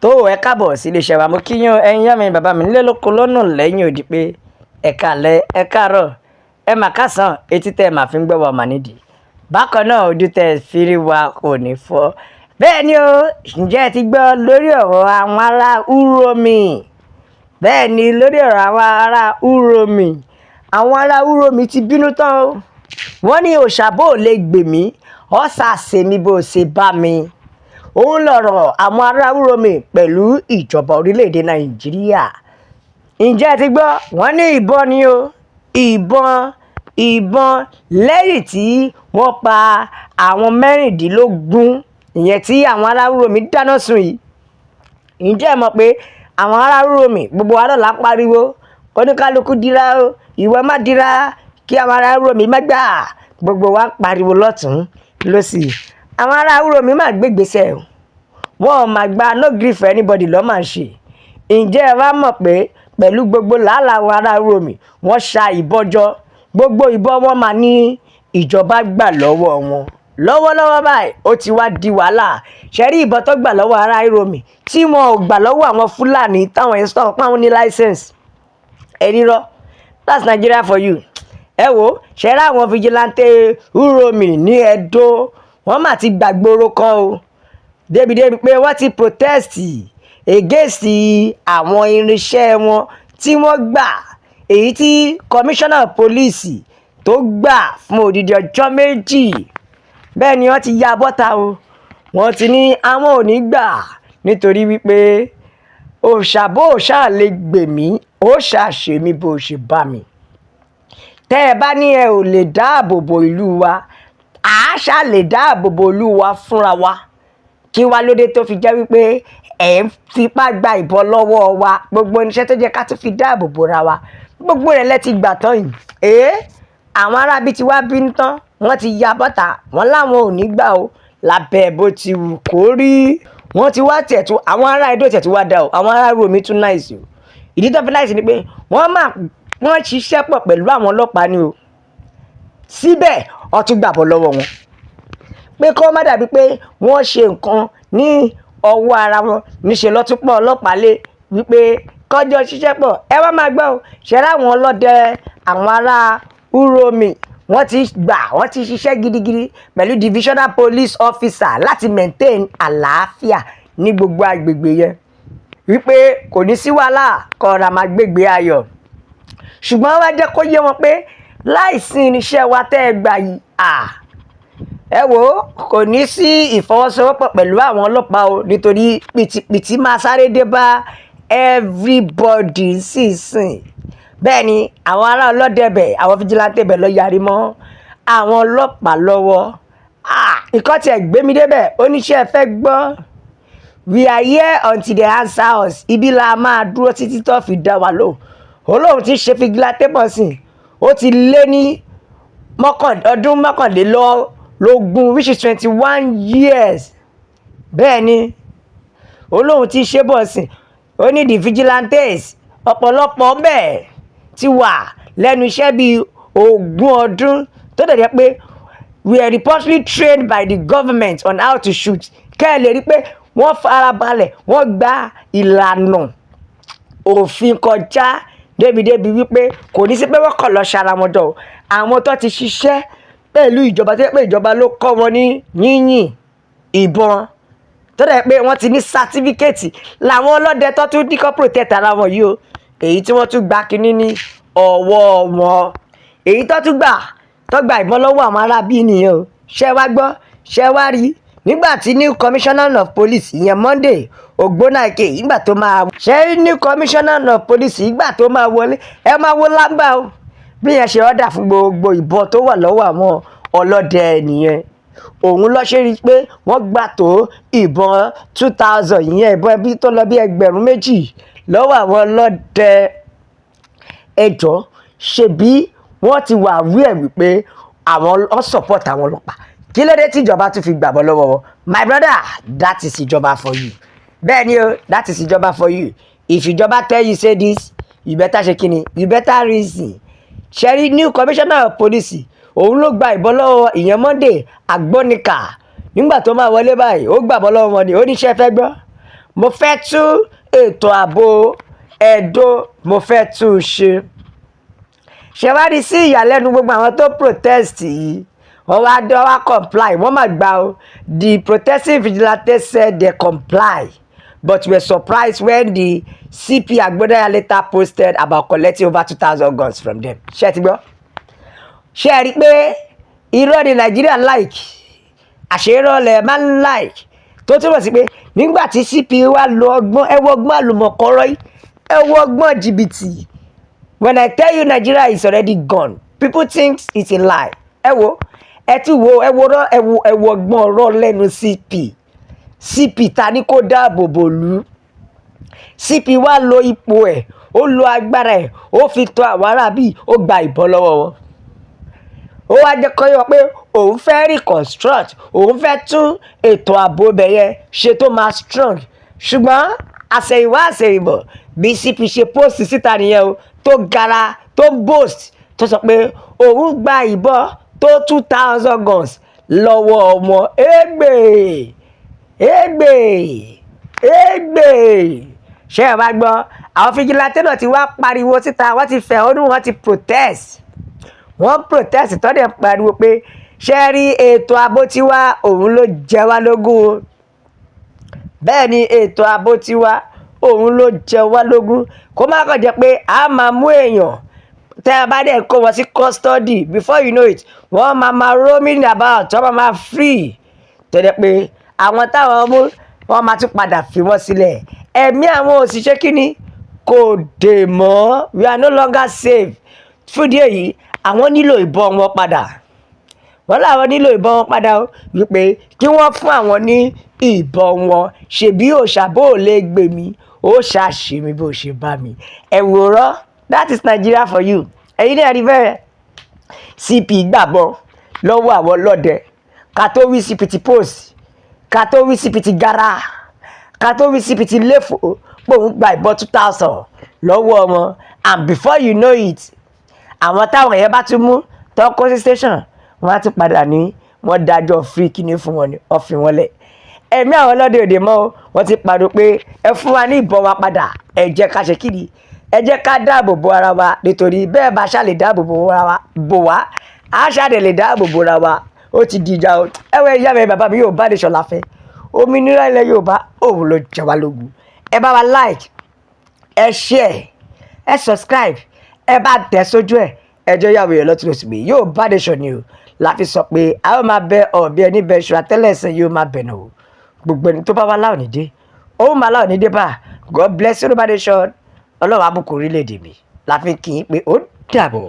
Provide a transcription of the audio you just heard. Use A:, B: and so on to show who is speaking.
A: tó ẹ káàbọ̀ sí iléeṣẹ́ wa mo kí yín ẹ̀yin yá mi bàbá mi nílé lóko lọ́nà lẹ́yìn òdì pé ẹ káalẹ́ ẹ káàárọ̀ ẹ mà kásán etí tẹ́ ẹ mà fi ń gbọ́ wa mà nídìí bákan náà ojú tẹ́ ẹ fi rí wa kò ní fọ́ bẹ́ẹ̀ ni o ǹjẹ́ ẹ ti gbọ́ lórí ọ̀rọ̀ àwọn ará Uromi bẹ́ẹ̀ ni lórí ọ̀rọ̀ àwọn ará Uromi ti bínú tán o wọ́n ní òṣàbò lè gbèmí ọ̀sà sèmi bó ṣe bá mi òun lọ̀rọ̀ àwọn ará Uromi pẹ̀lú ìjọba orílẹ̀-èdè Nàìjíríà ǹjẹ́ ẹ ti gbọ́ wọ́n ní ìbọn ni o ìbọn lẹ́yìn tí wọ́n pa àwọn mẹ́rìndínlógún ìyẹn tí àwọn ará Uromi dáná sun yìí ǹjẹ́ ẹ mọ̀ pé àwọn ará Uromi gbogbo wa náà là ń pariwo oníkálukú dira o ìwọ má dira kí àwọn ará Uromi má gbà gbogbo wa ń pariwo lọ́tún lọ́sì àwọn ará Uromi má gbégbèsè o wọn ò má gba no gree for anybody lọ́ máa ń ṣe ǹjẹ́ ẹ wá mọ̀ pé pẹ̀lú gbogbo làálàá àwọn ará Uromi wọ́n ṣa ìbọn jọ gbogbo ìbọn wọn máa ní ìjọba gbà lọ́wọ́ wọn lọ́wọ́lọ́wọ́ báyìí ó ti wá di wàhálà ṣẹ́rí ìbọn tó gbà lọ́wọ́ ará Uromi tí wọn ò gbà lọ́wọ́ àwọn Fúlàní táwọn yẹn sọ̀rọ̀ pé àwọn ní license ẹ̀rírọ́ that's Nigeria for you ẹ wo ṣẹ́rí àwọn vigilante Uromi ní Ẹdó wọ́n mà ti gbàgbóró kan o débi pé wọ́n ti protest against àwọn irinṣẹ́ wọn tí wọ́n gbà èyí tí commissioner police tó gbà fún odidi ọjọ́ méjì bẹ́ẹ̀ ni wọ́n ti ya bọ́ta o wọ́n ti ní àwọn ò ní gbà nítorí wípé òṣàbò ṣáà lè gbèmí ó ṣàṣèmí bó ṣe bá mi tẹ́ ẹ bá ní ẹ ò lè dáàbò bo ìlú wa àáṣà lè dáàbò bo ìlú wa fúnra wa kí wá lóde tó fi jẹ́ wípé ẹ̀ ń fipá gba ìbọn lọ́wọ́ wa gbogbo irinṣẹ́ tó jẹ́ ká tún fi dáàbò bora wa gbogbo rẹ̀ lẹ́ ti gbà tán yìí àwọn arábí ti wá bínú tán wọ́n ti ya bọ́ta wọ́n láwọn ò ní gbà o lábẹ́ bó ti wù kó rí wọ́n ti wá tẹ̀tù àwọn ará Ẹdó tẹ̀tù wá dá o àwọn ará Uromi tún náìsì o ìdí tó fi náìsì ni pé wọ́n ṣiṣẹ́ pọ̀ pẹ̀lú àwọn ọlọ́pàá ni o síbẹ̀ ó tún gbàbọ̀ lọ́wọ́ wọn pé kó má dàbí pé wọ́n ṣe nǹkan ní ọwọ́ ara wọn níṣẹ́ lọ́túnpọ̀ ọlọ́pàá lé wípé kọjọ ṣiṣẹ́ pọ̀ ẹ wá máa gbọ́ ṣẹ́rẹ́ àwọn ọlọ́dẹ àwọn ará Uromi wọ́n ti ṣiṣẹ́ gidigidi pẹ̀lú divisional police officer láti maintain àlàáfíà ní gbogbo agbègbè yẹn wípé kò ní sí wàhálà kọ́ra máa gbégbé ayọ̀ ṣùgbọ́n wá jẹ́ kó yé wọn pé láìsí irinṣẹ́ wa tẹ́ ẹ gbà yìí ẹ wò ó kò ní sí ìfọwọ́sowọ́pọ̀ pẹ̀lú àwọn ọlọ́pàá o nítorí pìtìpìtì máa sáré dé bá everybody sísìn bẹ́ẹ̀ ni àwọn ará ọlọ́dẹ̀bẹ̀ àwọn fìjìláńtẹ̀ bẹ̀ lọ yarí mọ́ àwọn ọlọ́pàá lọ́wọ́ nǹkan tí ẹ̀ gbé mi débẹ̀ oníṣẹ́ fẹ́ gbọ́ we are here until they answer us ibi la máa dúró títí tó fi dá wa lò olóhùn ti ṣe fìjìláńtẹ̀ pọ̀ sí ó ti lé ní ọdún mọ́kànlélógún which is 21 years bẹ́ẹ̀ ni olóhùn ti ṣe bọ̀ sí ó ní the vigilantes ọ̀pọ̀lọpọ̀ bẹ́ẹ̀ ti wà lẹ́nu iṣẹ́ bíi 20 ọdún tó dẹ̀ jẹ́ pé we are reportedly trained by the government on how to shoot kẹ́ ẹ lè rí pé wọ́n farabalẹ̀ wọ́n gba ìlànà òfin kọjá débi wípé kò ní sí pé wọ́n kàn lọ ṣara wọn jọ àwọn tó ti ṣiṣẹ́ pẹ̀lú ìjọba tó yẹ pé ìjọba ló kọ́ wọn ní yínyìn ìbọn tó dẹ̀ pé wọ́n ti ní sátífíkẹ́ẹ̀tì làwọn ọlọ́dẹ tó tún ní kọ́ protect ara wọn yìí o èyí tí wọ́n tún gba kínní ní ọwọ́ wọn èyí tó tún gba ìbọn lọ́wọ́ àwọn arábí nìyẹn o ṣé wá gbọ́ ṣé wá rí nígbà tí new commissioner of police ìyẹn Monday Ogbonaike ìgbà tó máa ṣe new commissioner of police ìgbà tó máa wọlé ẹ máa wọ lágbà o bí yẹn ṣe ọ̀dà fún gbogbo ìbọn tó wà lọ́wọ́ àwọn ọlọ́dẹ nìyẹn òun lọ ṣe rí i pé wọ́n gbà tó ìbọn 2000 ìyẹn ìbọn ẹbí tó lọ bí 2,000 lọ́wọ́ àwọn ọlọ́dẹ ẹjọ́ ṣebí wọ́n ti wà wí ẹ̀ wípé àwọn support àwọn ọlọ́pàá kí ló dé tí ìjọba tún fi gbàbọ́ lọ́wọ́ wọn my brother that is ìjọba for you bẹ́ẹ̀ ni o that is ìjọba for you if ìjọba tell you say this you better ṣe kíni you better reason ṣẹ́rí new commissioner of police òun ló gba ìbọn lọ́wọ́ ìyẹn Monday Agbonika nígbà tó máa wọlé báyìí ó gbàbọ́ lọ́wọ́ wọn ni ó ní iṣẹ́ fẹ́ gbọ́ mo fẹ́ tún ètò ààbò Ẹdó mo fẹ́ tún ṣe. ṣe wá rí sí ìyàlẹ́nu gbogbo àwọn tó protest yìí wọ́n wá comply wọ́n máa gbà ó. The protesting vigilantes said they comply but were surprised when the CP Agbodaya later posted about collecting over 2,000 guns from them. ṣé ẹ ti gbọ́? ṣé ẹ rí i pé irọ́ ni Nàìjíríà like àṣeyọrọlẹ̀ máa ń like tó túmọ̀ sí pé nígbà tí CP wa lo ọgbọ́n ẹ wo ọgbọ́n àlùmọ̀kọ́rọ́ yìí ẹ wo ọgbọ́n jìbìtì. When I tell you Nigeria is already gone, people think it's a lie. Ẹ wo ẹ tún wo ẹ wo ọgbọ́n ọ̀rọ̀ lẹ́nu CP ta ni kó dáàbò bò lú. CP wa lo ipò ẹ̀ ó lo agbára ẹ̀ ó fi tọ́ àwọn arábí ó gba ìbọn lọ́wọ́ wọn. Ó wá jẹ́ kó yọ pé òun fẹ́ reconstruct òun fẹ́ tún ètò ààbò bẹ̀yẹ ṣe tó máa strong. Ṣùgbọ́n àṣẹ̀yìnwá àṣẹ̀yìnbọ̀ bí CP ṣe post síta nìyẹn o tó gara tó boast tó sọ pé òun gba ìbọn tó 2,000 guns lọ́wọ́ ọmọ égbè. ṣé ẹ bá gbọ́ àwọn fìjìláńtẹ́ náà ti wá pariwo síta wọ́n ti fẹ̀hónú wọ́n ti protest tọ́dẹ̀ pariwo pé ṣé rí ètò ààbò tiwa òun ló jẹ wá lógún. bẹ́ẹ̀ ni ètò ààbò tiwa òun ló jẹ wá lógún kó má kàn jẹ́ pé a máa mú èèyàn tẹ́ ẹ bá dẹ̀ kó wọn sí custody before you know it wọ́n máa roaming about wọ́n máa free tó jẹ́ pé àwọn táwọn mú wọ́n máa tún padà fi wọ́n sílẹ̀. ẹ̀mí àwọn òṣìṣẹ́ kínní kò dè mọ́ we are no longer safe. fúdìí èyí àwọn nílò ìbọn wọn padà wọ́n láwọn nílò ìbọn wọn padà ó wípé kí wọ́n fún àwọn ní ìbọn wọn ṣèbí òṣàbò lè gbè mí ó ṣàṣe mi bó ṣe bá mi. ẹ̀wòrán that is Nigeria for you. ẹ̀yin náà rí bẹ́ẹ̀ CP gbàgbọ́ lọ́wọ́ àwọn ọlọ́dẹ ká tó wí CP ti post ká tó wí CP ti gara ká tó wí CP ti léfò pòun gba ìbọn 2,000 lọ́wọ́ wọn and before you know it àwọn táwọn yẹn bá tún mú tó kó sí station wọ́n á tún padà ní wọ́n dájọ́ free kíní fún wọn ni wọ́n fi wọ́n lẹ̀. ẹ̀mí àwọn ọlọ́dẹ òde mọ́ wọ́n ti pariwo pé ẹ fún wa ní ìbọn wa padà ẹ jẹ́ ká ṣe kíni ẹ jẹ́ ká dáàbò bo ara wa nítorí bẹ́ẹ̀ bá ṣá lè dáàbò bo wá á ṣáà lè dáàbò bo ara wa ó ti di ìjà o. ẹwẹ́ ìyá mi bàbá mi yóò bá nation láfẹ́ òmìnira ilẹ̀ Yorùbá òun ló jẹ wá lógún. ẹ bá wa like ẹ share ẹ subscribe ẹ bá tẹ̀ sójú ẹ̀ ẹjọ́ yàwó yẹn lọ́tún lọ́sùn pé yóò bá nation ni o láfi sọ pé a ó máa bẹ ọ̀bí ẹni bẹ ṣùgbọ́n àtẹ́lẹsẹ̀ yóò máa bẹ̀ náà o gbogbo ẹni tó bá wá láwọn nídé ó máa láwọn nídé bá God bless Yorùbá nation ọlọ́run àbùkù orílẹ̀-èdè mi láfi kì í pé ó dàbọ̀.